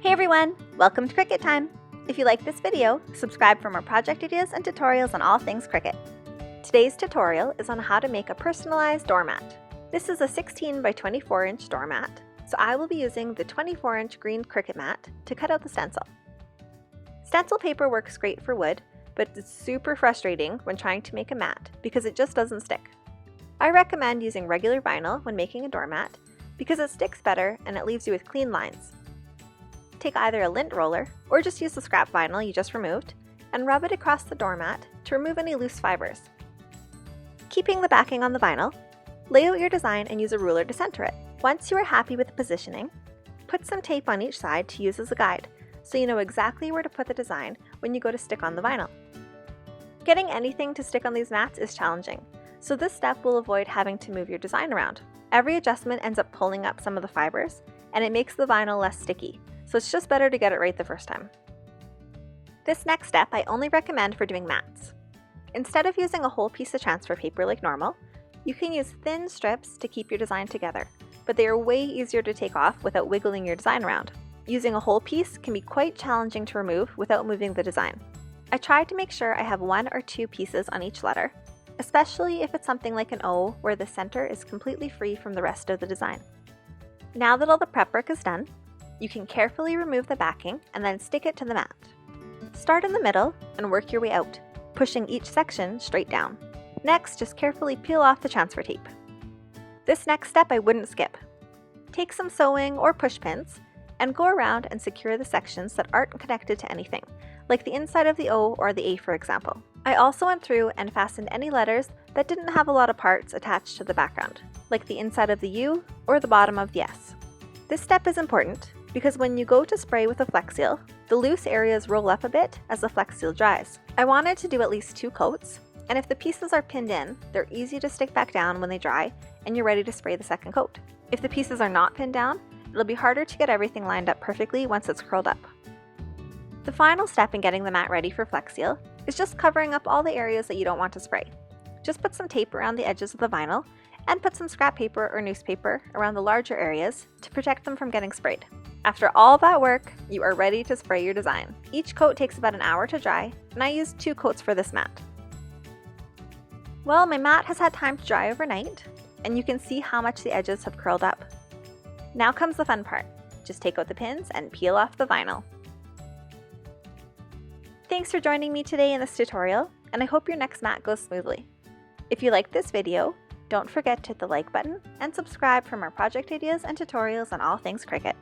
Hey everyone, welcome to Cricut Time. If you like this video, subscribe for more project ideas and tutorials on all things Cricut. Today's tutorial is on how to make a personalized doormat. This is a 16 by 24 inch doormat, so I will be using the 24 inch green Cricut mat to cut out the stencil. Stencil paper works great for wood, but it's super frustrating when trying to make a mat because it just doesn't stick. I recommend using regular vinyl when making a doormat because it sticks better and it leaves you with clean lines. Take either a lint roller or just use the scrap vinyl you just removed and rub it across the doormat to remove any loose fibers. Keeping the backing on the vinyl, lay out your design and use a ruler to center it. Once you are happy with the positioning, put some tape on each side to use as a guide so you know exactly where to put the design when you go to stick on the vinyl. Getting anything to stick on these mats is challenging, so this step will avoid having to move your design around. Every adjustment ends up pulling up some of the fibers and it makes the vinyl less sticky. So it's just better to get it right the first time. This next step I only recommend for doing mats. Instead of using a whole piece of transfer paper like normal, you can use thin strips to keep your design together, but they are way easier to take off without wiggling your design around. Using a whole piece can be quite challenging to remove without moving the design. I try to make sure I have 1 or 2 pieces on each letter, especially if it's something like an O where the center is completely free from the rest of the design. Now that all the prep work is done, you can carefully remove the backing and then stick it to the mat. Start in the middle and work your way out, pushing each section straight down. Next, just carefully peel off the transfer tape. This next step I wouldn't skip. Take some sewing or push pins and go around and secure the sections that aren't connected to anything, like the inside of the O or the A for example. I also went through and fastened any letters that didn't have a lot of parts attached to the background, like the inside of the U or the bottom of the S. This step is important because when you go to spray with a Flex Seal, the loose areas roll up a bit as the Flex Seal dries. I wanted to do at least 2 coats, and if the pieces are pinned in, they're easy to stick back down when they dry and you're ready to spray the second coat. If the pieces are not pinned down, it'll be harder to get everything lined up perfectly once it's curled up. The final step in getting the mat ready for Flex Seal is just covering up all the areas that you don't want to spray. Just put some tape around the edges of the vinyl and put some scrap paper or newspaper around the larger areas to protect them from getting sprayed. After all that work, you are ready to spray your design. Each coat takes about an hour to dry, and I used 2 coats for this mat. Well, my mat has had time to dry overnight, and you can see how much the edges have curled up. Now comes the fun part. Just take out the pins and peel off the vinyl. Thanks for joining me today in this tutorial, and I hope your next mat goes smoothly. If you liked this video, don't forget to hit the like button and subscribe for more project ideas and tutorials on all things Cricut.